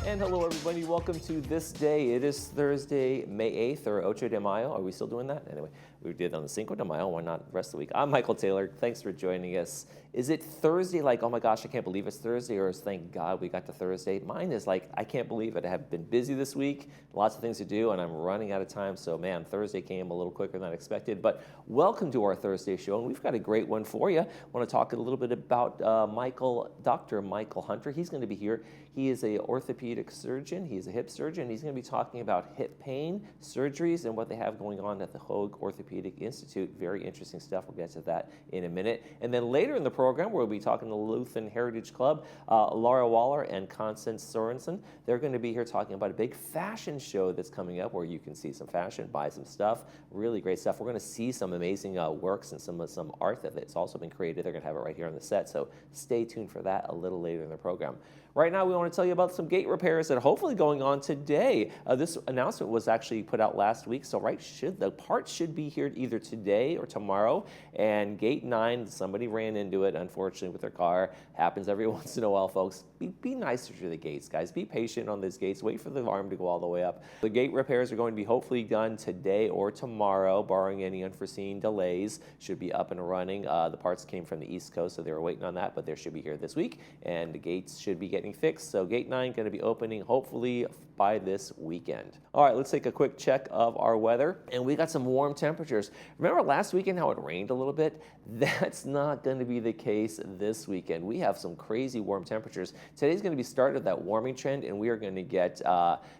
And hello, everybody. Welcome to This Day. It is Thursday, May 8th, or Ocho de Mayo. Are we still doing that? Anyway, we did on the Cinco de Mayo. Why not the rest of the week? I'm Michael Taylor. Thanks for joining us. Is it Thursday like, oh my gosh, I can't believe it's Thursday, or is thank God we got to Thursday? Mine is like, I can't believe it. I have been busy this week, lots of things to do, and I'm running out of time. So, man, Thursday came a little quicker than I expected. But welcome to our Thursday show, and we've got a great one for you. I want to talk a little bit about Dr. Michael Hunter. He's going to be here. He is an orthopedic surgeon. He's a hip surgeon. He's going to be talking about hip pain, surgeries, and what they have going on at the Hoag Orthopedic Institute. Very interesting stuff. We'll get to that in a minute. And then later in the program, we'll be talking to the Lutheran Heritage Club, Laura Waller and Constance Sorensen. They're going to be here talking about a big fashion show that's coming up where you can see some fashion, buy some stuff, really great stuff. We're going to see some amazing works and some art that's also been created. They're going to have it right here on the set, so stay tuned for that a little later in the program. Right now, we want to tell you about some gate repairs that are hopefully going on today. This announcement was actually put out last week, so the parts should be here either today or tomorrow. And gate 9, somebody ran into it, unfortunately, with their car. Happens every once in a while, folks. Be nicer to the gates, guys. Be patient on these gates. Wait for the arm to go all the way up. The gate repairs are going to be hopefully done today or tomorrow, barring any unforeseen delays. Should be up and running. The parts came from the East Coast, so they were waiting on that, but they should be here this week, and the gates should be getting fixed. So gate 9 going to be opening hopefully by this weekend. All right, let's take a quick check of our weather. And we got some warm temperatures. Remember last weekend how it rained a little bit? That's not going to be the case this weekend. We have some crazy warm temperatures. Today's going to be start of that warming trend, and we are going to get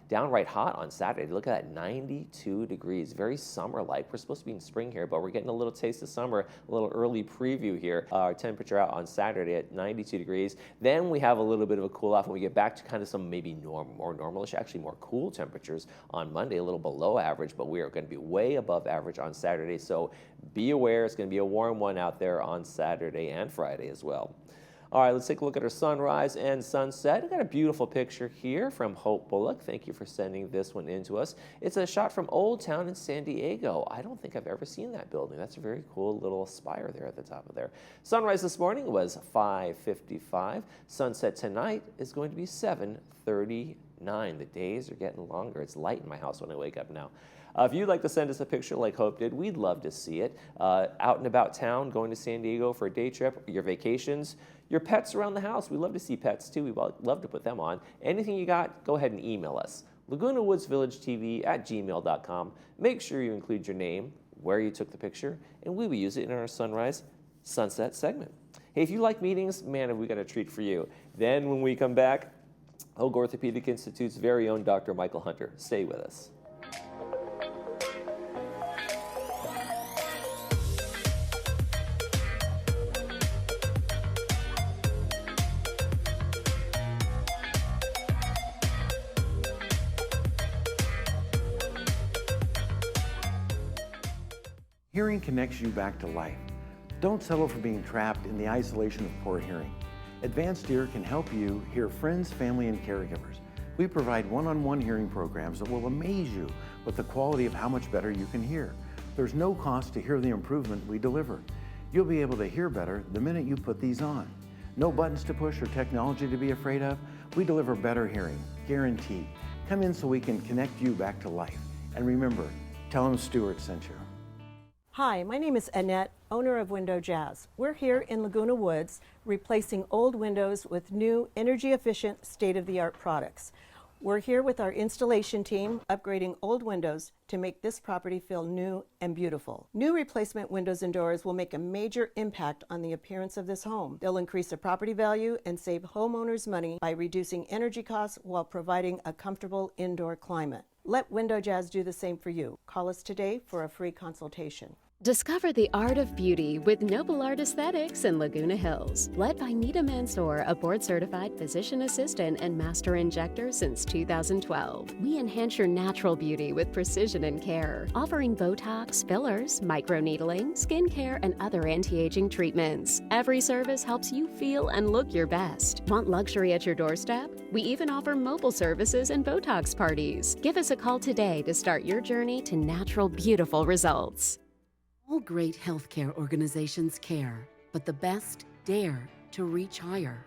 downright hot on Saturday. Look at that, 92 degrees, very summer-like. We're supposed to be in spring here, but we're getting a little taste of summer, a little early preview here. Our temperature out on Saturday at 92 degrees. Then we have a little bit of a cool off when we get back to kind of some maybe more normalish, actually more cool temperatures on Monday, a little below average, but we are going to be way above average on Saturday. So be aware, it's going to be a warm one out there on Saturday and Friday as well. All right, let's take a look at our sunrise and sunset. We've got a beautiful picture here from Hope Bullock. Thank you for sending this one in to us. It's a shot from Old Town in San Diego. I don't think I've ever seen that building. That's a very cool little spire there at the top of there. Sunrise this morning was 5:55. Sunset tonight is going to be 7:39. The days are getting longer. It's light in my house when I wake up now. If you'd like to send us a picture like Hope did, we'd love to see it. Out and about town, going to San Diego for a day trip, your vacations, your pets around the house. We love to see pets too. We'd love to put them on. Anything you got, go ahead and email us. LagunaWoodsVillageTV@gmail.com. Make sure you include your name, where you took the picture, and we will use it in our sunrise sunset segment. Hey, if you like meetings, man, have we got a treat for you. Then when we come back, Hoag Orthopedic Institute's very own Dr. Michael Hunter. Stay with us. Hearing connects you back to life. Don't settle for being trapped in the isolation of poor hearing. Advanced Ear can help you hear friends, family, and caregivers. We provide one-on-one hearing programs that will amaze you with the quality of how much better you can hear. There's no cost to hear the improvement we deliver. You'll be able to hear better the minute you put these on. No buttons to push or technology to be afraid of. We deliver better hearing, guaranteed. Come in so we can connect you back to life. And remember, tell them Stuart sent you. Hi, my name is Annette, owner of Window Jazz. We're here in Laguna Woods, replacing old windows with new, energy-efficient, state-of-the-art products. We're here with our installation team, upgrading old windows to make this property feel new and beautiful. New replacement windows and doors will make a major impact on the appearance of this home. They'll increase the property value and save homeowners money by reducing energy costs while providing a comfortable indoor climate. Let Window Jazz do the same for you. Call us today for a free consultation. Discover the art of beauty with Noble Art Aesthetics in Laguna Hills. Led by Nita Mansour, a board-certified physician assistant and master injector since 2012. We enhance your natural beauty with precision and care, offering Botox, fillers, microneedling, skincare, and other anti-aging treatments. Every service helps you feel and look your best. Want luxury at your doorstep? We even offer mobile services and Botox parties. Give us a call today to start your journey to natural, beautiful results. All great healthcare organizations care, but the best dare to reach higher.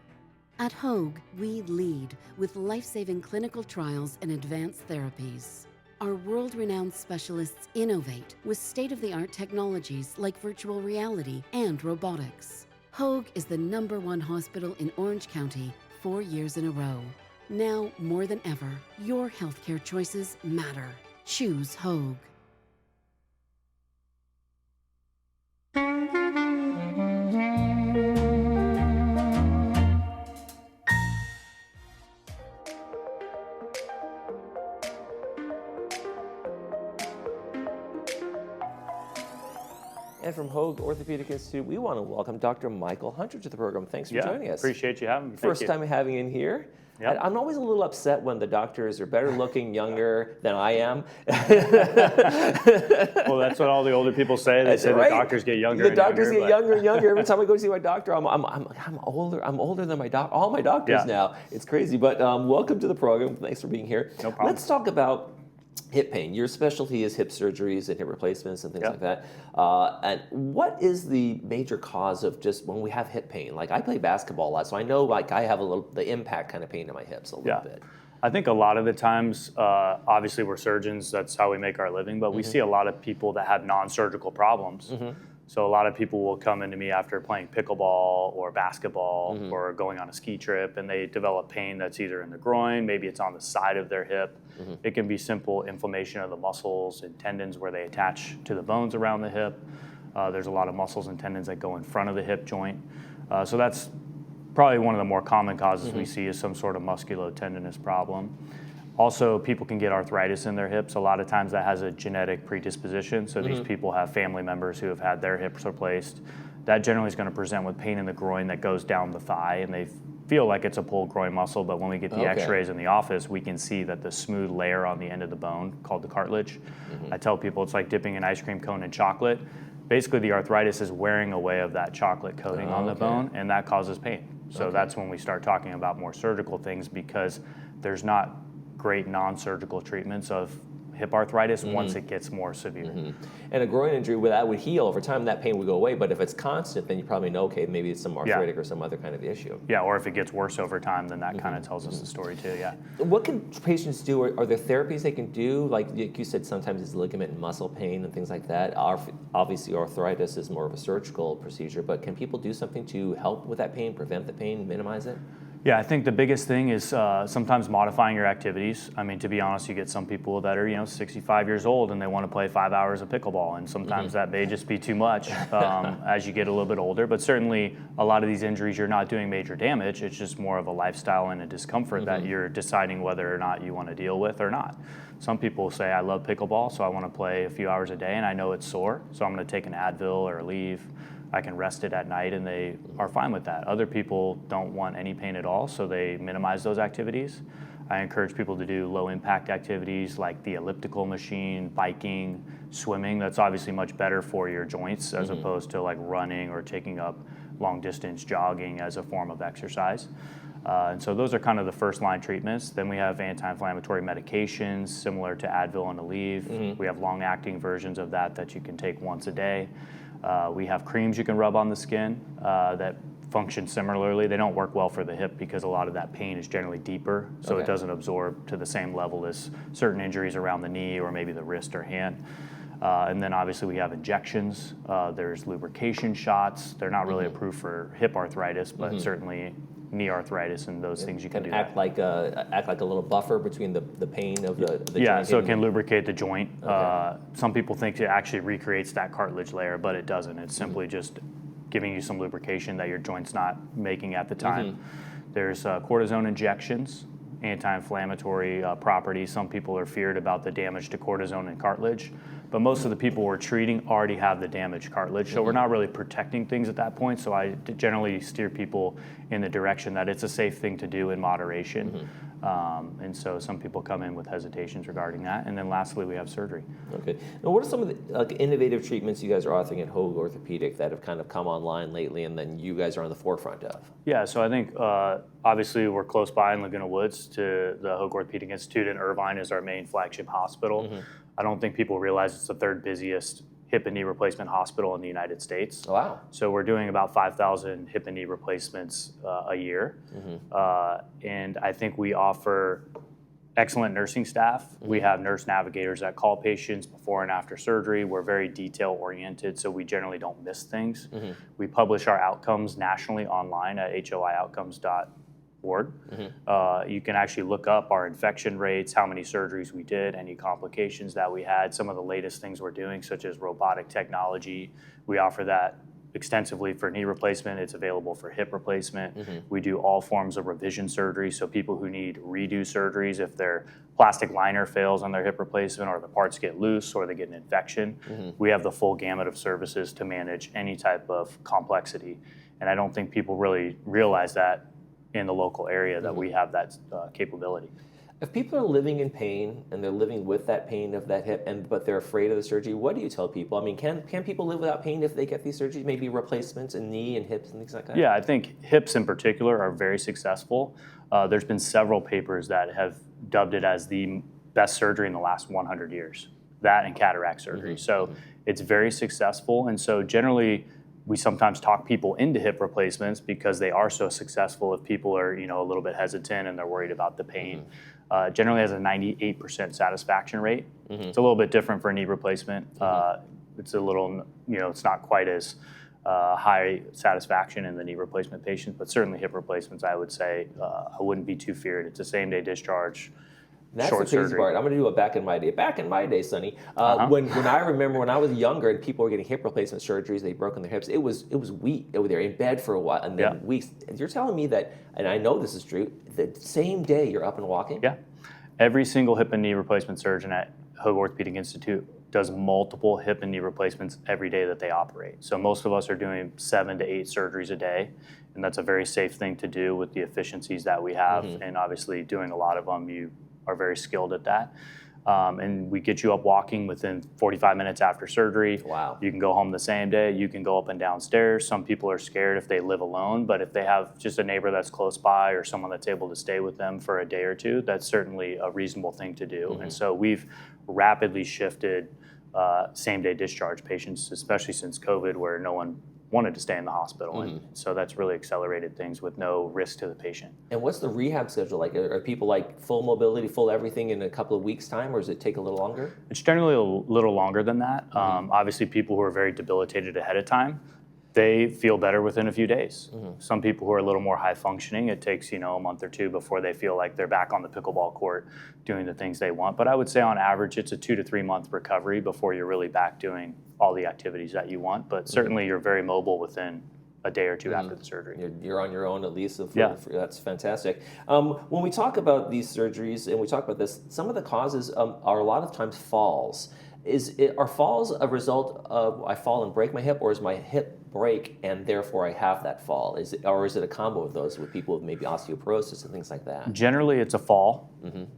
At Hoag, we lead with life-saving clinical trials and advanced therapies. Our world-renowned specialists innovate with state-of-the-art technologies like virtual reality and robotics. Hoag is the #1 hospital in Orange County 4 years in a row. Now, more than ever, your healthcare choices matter. Choose Hoag. And from Hoag Orthopedic Institute, we want to welcome Dr. Michael Hunter to the program. Thanks for joining us. Appreciate you having me. First time having you in here. Yep. I'm always a little upset when the doctors are better looking, younger than I am. Well, that's what all the older people say. They say Right? the doctors get younger. The and doctors younger, get younger and younger. Every time I go to see my doctor, I'm older. I'm older than all my doctors Yeah. now. It's crazy. But welcome to the program. Thanks for being here. No problem. Let's talk about hip pain. Your specialty is hip surgeries and hip replacements and things Yep. like that. And what is the major cause of just when we have hip pain? Like I play basketball a lot, so I know like I have the impact kind of pain in my hips a little bit. I think a lot of the times, obviously we're surgeons, that's how we make our living, but we see a lot of people that have non-surgical problems. So a lot of people will come into me after playing pickleball or basketball or going on a ski trip, and they develop pain that's either in the groin, maybe it's on the side of their hip. It can be simple inflammation of the muscles and tendons where they attach to the bones around the hip. There's a lot of muscles and tendons that go in front of the hip joint. So that's probably one of the more common causes we see is some sort of musculotendinous problem. Also, people can get arthritis in their hips. A lot of times that has a genetic predisposition. So these people have family members who have had their hips replaced. That generally is going to present with pain in the groin that goes down the thigh, and they feel like it's a pulled groin muscle, but when we get the x-rays in the office, we can see that the smooth layer on the end of the bone, called the cartilage, I tell people it's like dipping an ice cream cone in chocolate. Basically, the arthritis is wearing away of that chocolate coating on the bone, and that causes pain. So that's when we start talking about more surgical things, because there's not great non-surgical treatments of hip arthritis once it gets more severe. And a groin injury, that would heal over time, that pain would go away. But if it's constant, then you probably know, okay, maybe it's some arthritic or some other kind of issue. Yeah, or if it gets worse over time, then that kind of tells us the story too, yeah. What can patients do? Are there therapies they can do? Like you said, sometimes it's ligament and muscle pain and things like that. Obviously, arthritis is more of a surgical procedure, but can people do something to help with that pain, prevent the pain, minimize it? Yeah, I think the biggest thing is sometimes modifying your activities. I mean, to be honest, you get some people that are 65 years old and they want to play 5 hours of pickleball, and sometimes that may just be too much as you get a little bit older. But certainly, a lot of these injuries, you're not doing major damage. It's just more of a lifestyle and a discomfort that you're deciding whether or not you want to deal with or not. Some people say, I love pickleball, so I want to play a few hours a day, and I know it's sore, so I'm going to take an Advil or Aleve. I can rest it at night, and they are fine with that. Other people don't want any pain at all, so they minimize those activities. I encourage people to do low-impact activities like the elliptical machine, biking, swimming. That's obviously much better for your joints as opposed to like running or taking up long-distance jogging as a form of exercise. And so those are kind of the first-line treatments. Then we have anti-inflammatory medications similar to Advil and Aleve. We have long-acting versions of that you can take once a day. We have creams you can rub on the skin that function similarly. They don't work well for the hip because a lot of that pain is generally deeper, so it doesn't absorb to the same level as certain injuries around the knee or maybe the wrist or hand. And then obviously we have injections. There's lubrication shots. They're not really approved for hip arthritis, but certainly knee arthritis and those things you can do. Act like a little buffer between the pain of the joint. So it can lubricate the joint. Some people think it actually recreates that cartilage layer, but it doesn't. It's simply just giving you some lubrication that your joint's not making at the time. There's cortisone injections, anti-inflammatory properties. Some people are feared about the damage to cortisone and cartilage, but most of the people we're treating already have the damaged cartilage, so we're not really protecting things at that point. So I generally steer people in the direction that it's a safe thing to do in moderation. And so some people come in with hesitations regarding that. And then lastly, we have surgery. Okay. Now, what are some of the innovative treatments you guys are offering at Hoag Orthopedic that have kind of come online lately and then you guys are on the forefront of? Yeah, so I think obviously we're close by in Laguna Woods to the Hoag Orthopedic Institute, and Irvine is our main flagship hospital. I don't think people realize it's the third busiest hip and knee replacement hospital in the United States. Oh, wow. So we're doing about 5,000 hip and knee replacements a year. And I think we offer excellent nursing staff. We have nurse navigators that call patients before and after surgery. We're very detail oriented, so we generally don't miss things. We publish our outcomes nationally online at hoioutcomes.org. You can actually look up our infection rates, how many surgeries we did, any complications that we had, some of the latest things we're doing, such as robotic technology. We offer that extensively for knee replacement. It's available for hip replacement. We do all forms of revision surgery, so people who need redo surgeries, if their plastic liner fails on their hip replacement or the parts get loose or they get an infection, we have the full gamut of services to manage any type of complexity. And I don't think people really realize that in the local area that we have that capability. If people are living in pain and they're living with that pain of that hip, but they're afraid of the surgery, what do you tell people? I mean, can people live without pain if they get these surgeries, maybe replacements in knee and hips and things like that? Yeah, I think hips in particular are very successful. There's been several papers that have dubbed it as the best surgery in the last 100 years, that and cataract surgery. So it's very successful. And so generally, we sometimes talk people into hip replacements because they are so successful. If people are, a little bit hesitant and they're worried about the pain, generally has a 98% satisfaction rate. It's a little bit different for knee replacement. It's a little, it's not quite as high satisfaction in the knee replacement patients, but certainly hip replacements, I would say, I wouldn't be too feared. It's a same-day discharge. That's short the crazy surgery. part. I'm going to do a back in my day. Back in my day, Sonny, when I remember when I was younger and people were getting hip replacement surgeries, they'd broken their hips. It was week. They were in bed for a while and then weeks. And you're telling me that, and I know this is true, the same day you're up and walking? Yeah. Every single hip and knee replacement surgeon at Hoag Orthopedic Institute does multiple hip and knee replacements every day that they operate. So most of us are doing 7 to 8 surgeries a day, and that's a very safe thing to do with the efficiencies that we have. And obviously doing a lot of them, you are very skilled at that. And we get you up walking within 45 minutes after surgery. Wow. You can go home the same day. You can go up and down stairs. Some people are scared if they live alone, but if they have just a neighbor that's close by or someone that's able to stay with them for a day or two, that's certainly a reasonable thing to do. And so we've rapidly shifted same-day discharge patients, especially since COVID, where no one wanted to stay in the hospital. And so that's really accelerated things with no risk to the patient. And what's the rehab schedule like? Are people like full mobility, full everything in a couple of weeks' time, or does it take a little longer? It's generally a little longer than that. Obviously, people who are very debilitated ahead of time, they feel better within a few days. Some people who are a little more high functioning, it takes a month or two before they feel like they're back on the pickleball court doing the things they want. But I would say on average, it's a 2 to 3 month recovery before you're really back doing all the activities that you want. But certainly you're very mobile within a day or two after the surgery. You're on your own at least. That's fantastic. When we talk about these surgeries and we talk about this, some of the causes are a lot of times falls. Are falls a result of I fall and break my hip, or is my hip break and therefore I have that fall? Is it a combo of those with people with maybe osteoporosis and things like that? Generally, it's a fall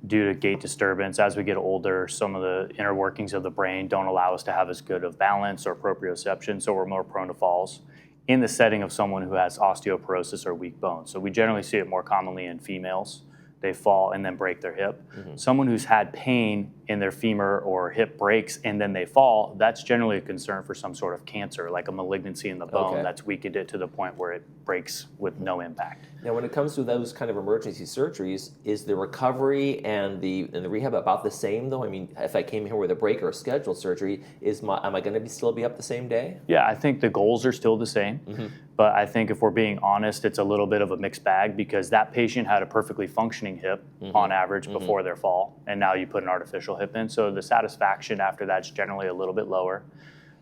due to gait disturbance. As we get older, some of the inner workings of the brain don't allow us to have as good of balance or proprioception, so we're more prone to falls in the setting of someone who has osteoporosis or weak bones. So we generally see it more commonly in females. They fall and then break their hip. Someone who's had pain in their femur or hip breaks and then they fall, that's generally a concern for some sort of cancer, like a malignancy in the bone that's weakened it to the point where it breaks with no impact. Now, when it comes to those kind of emergency surgeries, is the recovery and the rehab about the same, though? I mean, if I came here with a break or a scheduled surgery, am I going to still be up the same day? Yeah, I think the goals are still the same. But I think if we're being honest, it's a little bit of a mixed bag because that patient had a perfectly functioning hip on average before their fall, and now you put an artificial hip in. So the satisfaction after that's generally a little bit lower.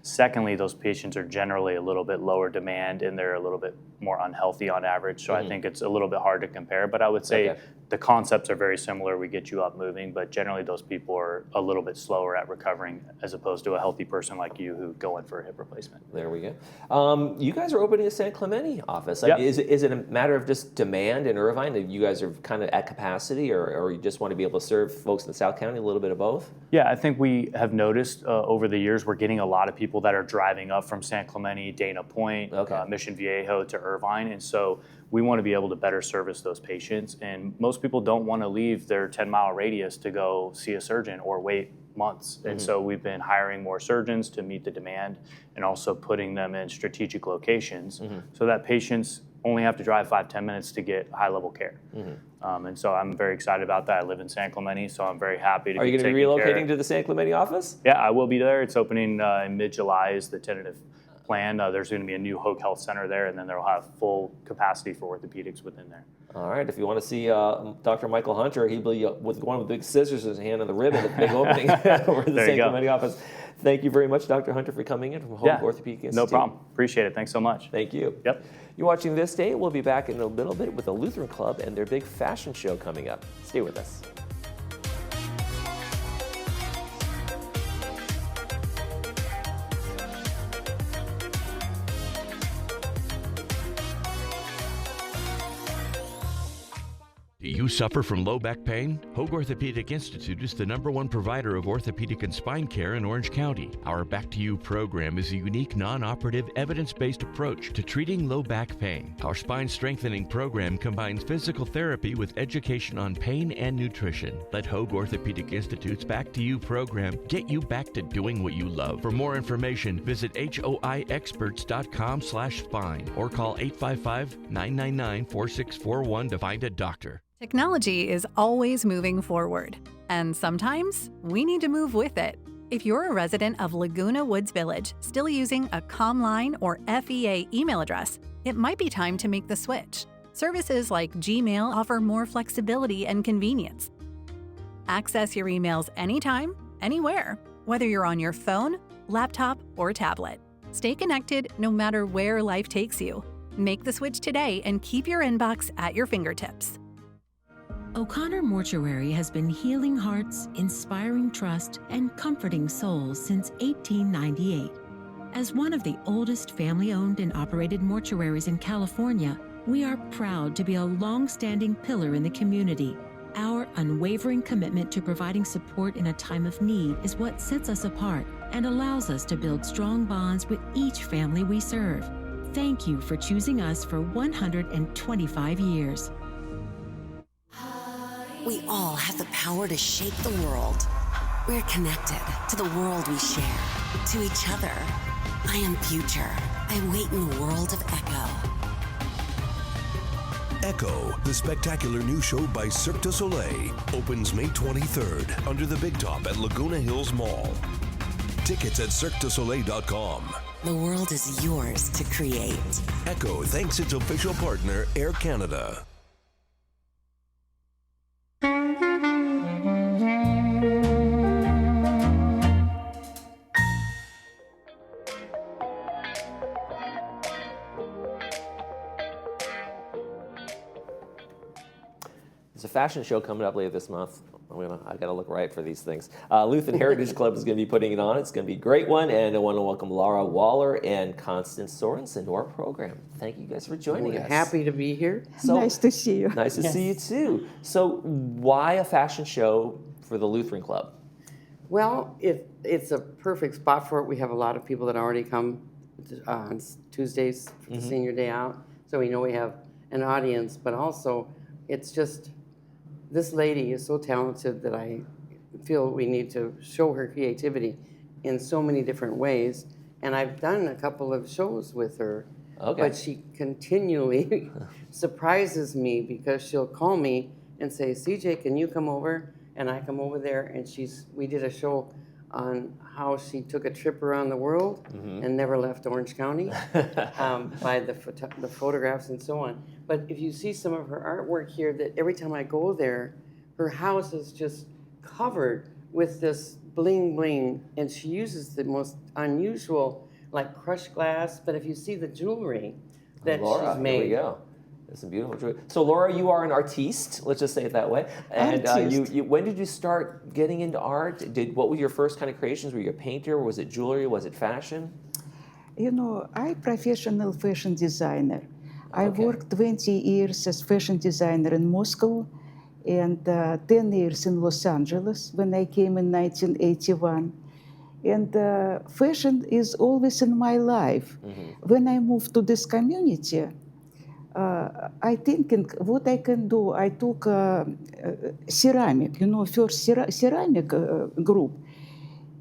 Secondly, those patients are generally a little bit lower demand and they're a little bit more unhealthy on average. So I think it's a little bit hard to compare, but I would say the concepts are very similar. We get you up moving, but generally those people are a little bit slower at recovering as opposed to a healthy person like you who go in for a hip replacement. There we go. You guys are opening a San Clemente office. I mean, is it a matter of just demand in Irvine that you guys are kind of at capacity, or you just want to be able to serve folks in the South County, a little bit of both? Yeah, I think we have noticed over the years we're getting a lot of people that are driving up from San Clemente, Dana Point, Mission Viejo to Irvine, and so we want to be able to better service those patients. And most people don't want to leave their 10-mile radius to go see a surgeon or wait months. And so we've been hiring more surgeons to meet the demand and also putting them in strategic locations so that patients only have to drive 5-10 minutes to get high-level care. And so I'm very excited about that. I live in San Clemente, so I'm very happy to Are be you going to be taking relocating care. to the San Clemente office? Yeah, I will be there. It's opening in mid-July is the tentative plan. There's going to be a new Hoag Health Center there, and then they'll have full capacity for orthopedics within there. All right. If you want to see Dr. Michael Hunter, he'll be with one with big scissors in his hand and the ribbon at the big opening over the There you San go. Clemente office. Thank you very much, Dr. Hunter, for coming in from Hoag Orthopedic Institute. No problem. Appreciate it. Thanks so much. Thank you. Yep. You're watching This Day. We'll be back in a little bit with the Lutheran Club and their big fashion show coming up. Stay with us. Do you suffer from low back pain? Hoag Orthopedic Institute is the #1 provider of orthopedic and spine care in Orange County. Our Back to You program is a unique, non-operative, evidence-based approach to treating low back pain. Our spine strengthening program combines physical therapy with education on pain and nutrition. Let Hoag Orthopedic Institute's Back to You program get you back to doing what you love. For more information, visit hoiexperts.com/spine or call 855-999-4641 to find a doctor. Technology is always moving forward, and sometimes we need to move with it. If you're a resident of Laguna Woods Village still using a ComLine or FEA email address, it might be time to make the switch. Services like Gmail offer more flexibility and convenience. Access your emails anytime, anywhere, whether you're on your phone, laptop, or tablet. Stay connected no matter where life takes you. Make the switch today and keep your inbox at your fingertips. O'Connor Mortuary has been healing hearts, inspiring trust, and comforting souls since 1898. As one of the oldest family-owned and operated mortuaries in California, we are proud to be a long-standing pillar in the community. Our unwavering commitment to providing support in a time of need is what sets us apart and allows us to build strong bonds with each family we serve. Thank you for choosing us for 125 years. We all have the power to shape the world. We're connected to the world we share, to each other. I am future. I wait in the world of Echo. Echo, the spectacular new show by Cirque du Soleil, opens May 23rd under the Big Top at Laguna Hills Mall. Tickets at cirquedusoleil.com. The world is yours to create. Echo thanks its official partner, Air Canada. There's a fashion show coming up later this month. I got to look right for these things. Lutheran Heritage Club is going to be putting it on. It's going to be a great one, and I want to welcome Laura Waller and Constance Sorensen to our program. Thank you guys for joining us. Happy to be here. So, nice to see you. Nice to see you too. So, why a fashion show for the Lutheran Club? Well, it's a perfect spot for it. We have a lot of people that already come on Tuesdays for the senior day out, so we know we have an audience. But also, it's just this lady is so talented that I feel we need to show her creativity in so many different ways. And I've done a couple of shows with her, but she continually surprises me because she'll call me and say, "CJ, can you come over?" And I come over there, and we did a show on how she took a trip around the world and never left Orange County by the photographs and so on. But if you see some of her artwork here, that every time I go there, her house is just covered with this bling bling, and she uses the most unusual, like crushed glass. But if you see the jewelry that Laura, she's made, here we go. There's some beautiful jewelry. So, Laura, you are an artiste. Let's just say it that way. And you, when did you start getting into art? What were your first kind of creations? Were you a painter? Was it jewelry? Was it fashion? You know, I'm professional fashion designer. I worked 20 years as fashion designer in Moscow and 10 years in Los Angeles when I came in 1981. And fashion is always in my life. When I moved to this community, I thinking what I can do. I took ceramic, first ceramic group,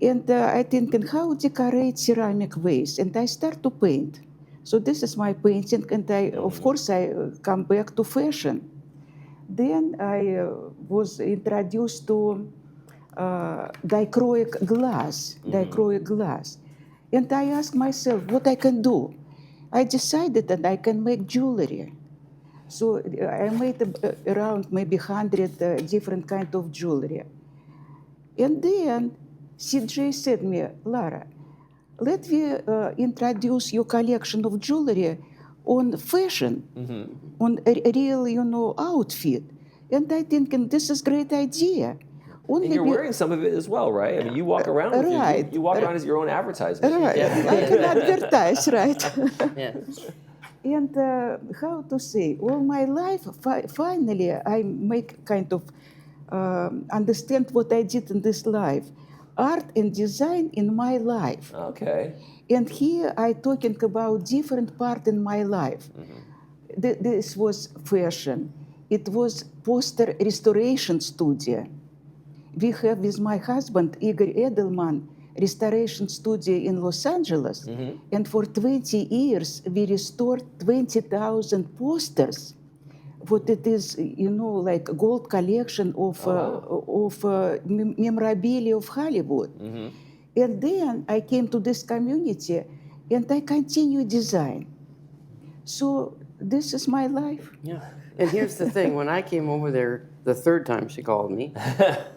And I thinking how decorate ceramic vase, and I start to paint. So this is my painting, and of course I come back to fashion. Then I was introduced to dichroic glass. And I asked myself what I can do. I decided that I can make jewelry. So I made around maybe 100 different kind of jewelry. And then CJ said me, Lara, let me introduce your collection of jewelry on fashion, on a real, outfit. And I thinking this is great idea. And you're wearing some of it as well, right? I mean, you walk around with Right. you walk around as your own advertisement. Right, I can advertise, right? Yeah. And how to say, all my life, finally, I make kind of understand what I did in this life. Art and design in my life. Okay. And here I talking about different part in my life. This was fashion. It was poster restoration studio. We have with my husband, Igor Edelman, restoration studio in Los Angeles. And for 20 years, we restored 20,000 posters. What it is, like gold collection of, memorabilia of Hollywood. And then I came to this community and I continue design. So this is my life. Yeah. And here's the thing, when I came over there the third time she called me,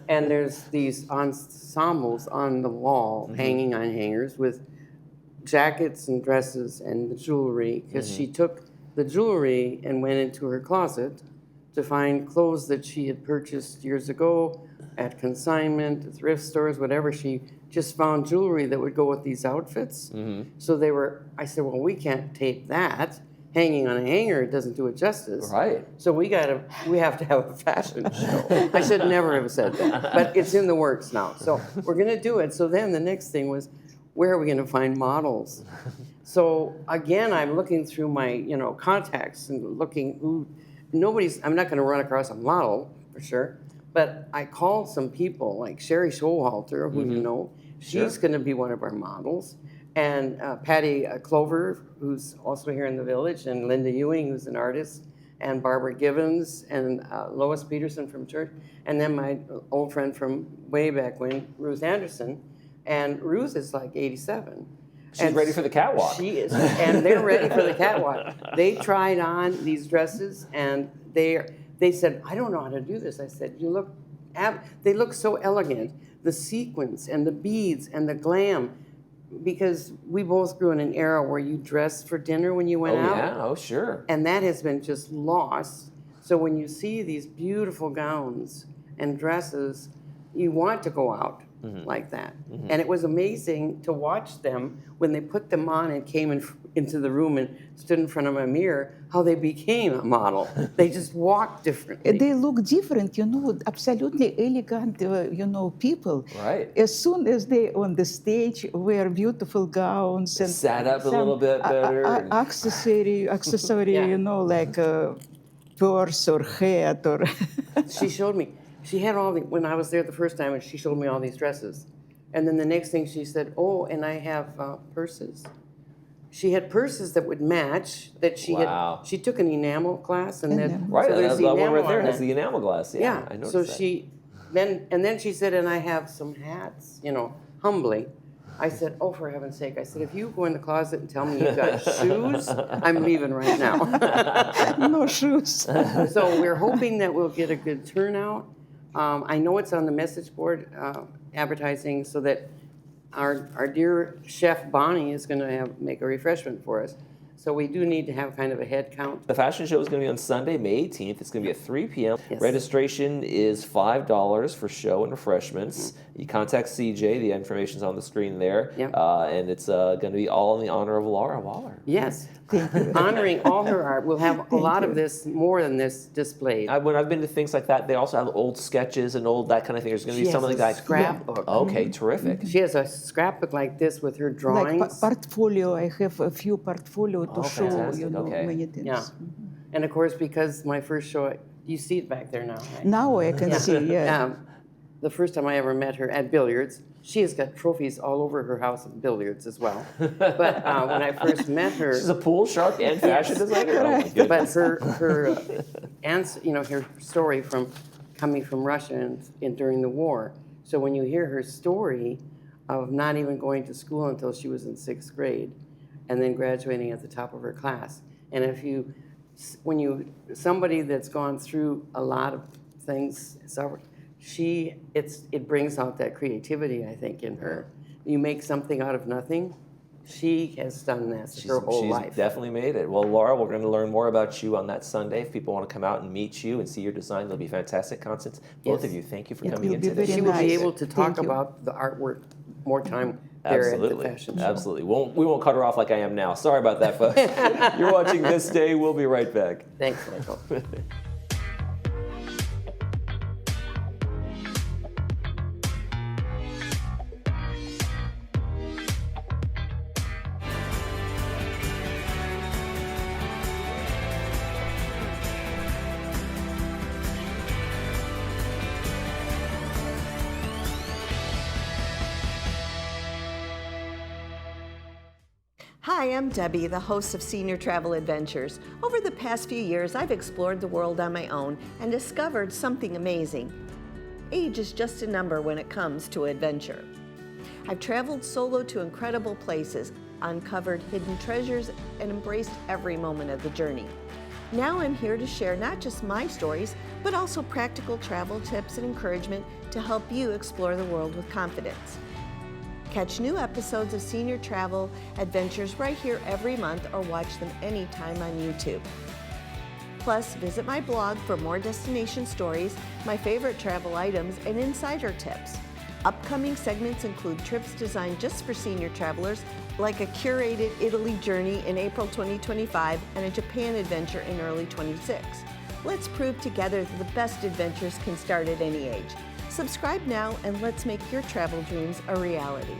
and there's these ensembles on the wall hanging on hangers with jackets and dresses and the jewelry, because she took the jewelry and went into her closet to find clothes that she had purchased years ago at consignment, thrift stores, whatever. She just found jewelry that would go with these outfits. So I said, well, we can't tape that. Hanging on a hanger, it doesn't do it justice. Right. So we have to have a fashion show. I should never have said that, but it's in the works now. So we're going to do it. So then the next thing was, where are we going to find models? So again, I'm looking through my, contacts and looking I'm not going to run across a model for sure, but I called some people like Sherry Showalter, who you know, she's going to be one of our models. And Patty Clover, who's also here in the village, and Linda Ewing, who's an artist, and Barbara Givens, and Lois Peterson from church, and then my old friend from way back when, Ruth Anderson. And Ruth is like 87. She's ready for the catwalk. She is, and they're ready for the catwalk. They tried on these dresses, and they said, I don't know how to do this. I said, they look so elegant. The sequins and the beads and the glam. Because we both grew in an era where you dressed for dinner when you went out. Yeah, oh, sure. And that has been just lost. So when you see these beautiful gowns and dresses, you want to go out like that. And it was amazing to watch them when they put them on and came into the room and stood in front of a mirror, how they became a model. They just walked differently. They look different, absolutely elegant, people. Right. As soon as they on the stage wear beautiful gowns and sat up a little bit better. Accessory, like a purse or hat or. She showed me. She had when I was there the first time, and she showed me all these dresses. And then the next thing she said, oh, and I have purses. She had purses that would match, that she took an enamel class, and then right, so there's that the one enamel right there on has that. the enamel glass. Yeah, I noticed so that. then she said, and I have some hats, humbly. I said, oh, for heaven's sake. I said, if you go in the closet and tell me you got shoes, I'm leaving right now. No shoes. So we're hoping that we'll get a good turnout. I know it's on the message board advertising, so that our dear chef Bonnie is going to make a refreshment for us. So we do need to have kind of a head count. The fashion show is going to be on Sunday, May 18th. It's going to be at 3 p.m. Yes. Registration is $5 for show and refreshments. You contact CJ. The information's on the screen there. Yep. And it's going to be all in the honor of Laura Waller. Yes. Honoring all her art. We'll have a lot of this, more than this, displayed. When I've been to things like that, they also have old sketches and old that kind of thing. There's going to be something like that. Scrapbook. Okay, terrific. She has a scrapbook like this with her drawings. Like portfolio. I have a few portfolio to show, fantastic. Okay. many things. Yeah. And of course, because my first show, you see it back there now, right? Now I can see, yeah. The first time I ever met her at billiards, She has got trophies all over her house and billiards as well. But when I first met her, She's a pool shark and fashion designer. Oh my but goodness. her answer, her story from coming from Russia and during the war. So when you hear her story of not even going to school until she was in 6th grade, and then graduating at the top of her class, and somebody that's gone through a lot of things, it brings out that creativity, I think, in her. You make something out of nothing. She has done this her whole life. She's definitely made it. Well, Laura, we're going to learn more about you on that Sunday. If people want to come out and meet you and see your design, it'll be fantastic. Constance, both of you, thank you for coming in today. She will be able to talk about the artwork more time there at the fashion show. Absolutely. We won't cut her off like I am now. Sorry about that, folks. You're watching This Day. We'll be right back. Thanks, Michael. Hi, I'm Debbie, the host of Senior Travel Adventures. Over the past few years, I've explored the world on my own and discovered something amazing. Age is just a number when it comes to adventure. I've traveled solo to incredible places, uncovered hidden treasures, and embraced every moment of the journey. Now I'm here to share not just my stories, but also practical travel tips and encouragement to help you explore the world with confidence. Catch new episodes of Senior Travel Adventures right here every month or watch them anytime on YouTube. Plus, visit my blog for more destination stories, my favorite travel items, and insider tips. Upcoming segments include trips designed just for senior travelers, like a curated Italy journey in April 2025 and a Japan adventure in early 26. Let's prove together that the best adventures can start at any age. Subscribe now and let's make your travel dreams a reality.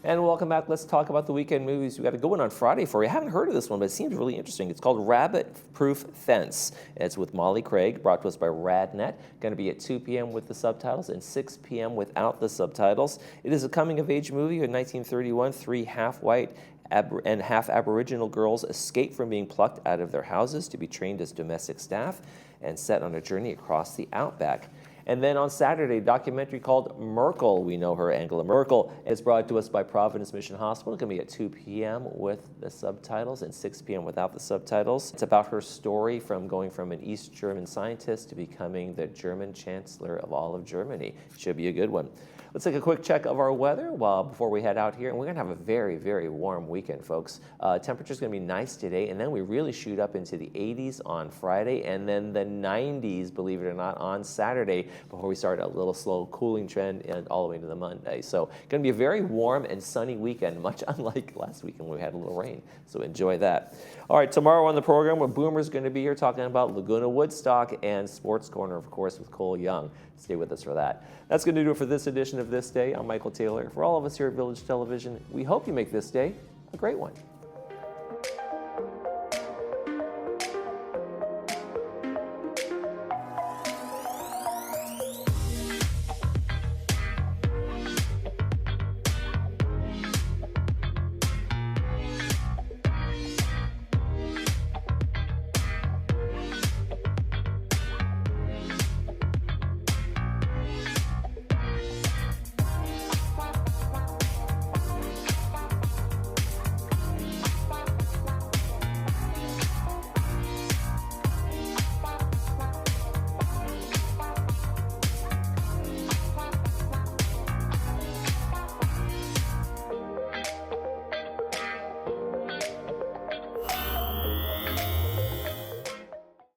And welcome back. Let's talk about the weekend movies. We got a good one on Friday for you. I haven't heard of this one, but it seems really interesting. It's called Rabbit Proof Fence. It's with Molly Craig, brought to us by RadNet. Going to be at 2 p.m. with the subtitles and 6 p.m. without the subtitles. It is a coming-of-age movie in 1931. 3 half-white and half-Aboriginal girls escape from being plucked out of their houses to be trained as domestic staff and set on a journey across the outback. And then on Saturday, a documentary called Merkel, we know her, Angela Merkel, is brought to us by Providence Mission Hospital. It's going to be at 2 p.m. with the subtitles and 6 p.m. without the subtitles. It's about her story from going from an East German scientist to becoming the German Chancellor of all of Germany. Should be a good one. Let's take a quick check of our weather before we head out here. And we're going to have a very, very warm weekend, folks. Temperature's going to be nice today, and then we really shoot up into the 80s on Friday, and then the 90s, believe it or not, on Saturday before we start a little slow cooling trend and all the way to the Monday. So going to be a very warm and sunny weekend, much unlike last weekend when we had a little rain. So enjoy that. All right, tomorrow on the program, Boomer's going to be here talking about Laguna Woodstock and Sports Corner, of course, with Cole Young. Stay with us for that. That's going to do it for this edition of This Day. I'm Michael Taylor. For all of us here at Village Television, we hope you make this day a great one.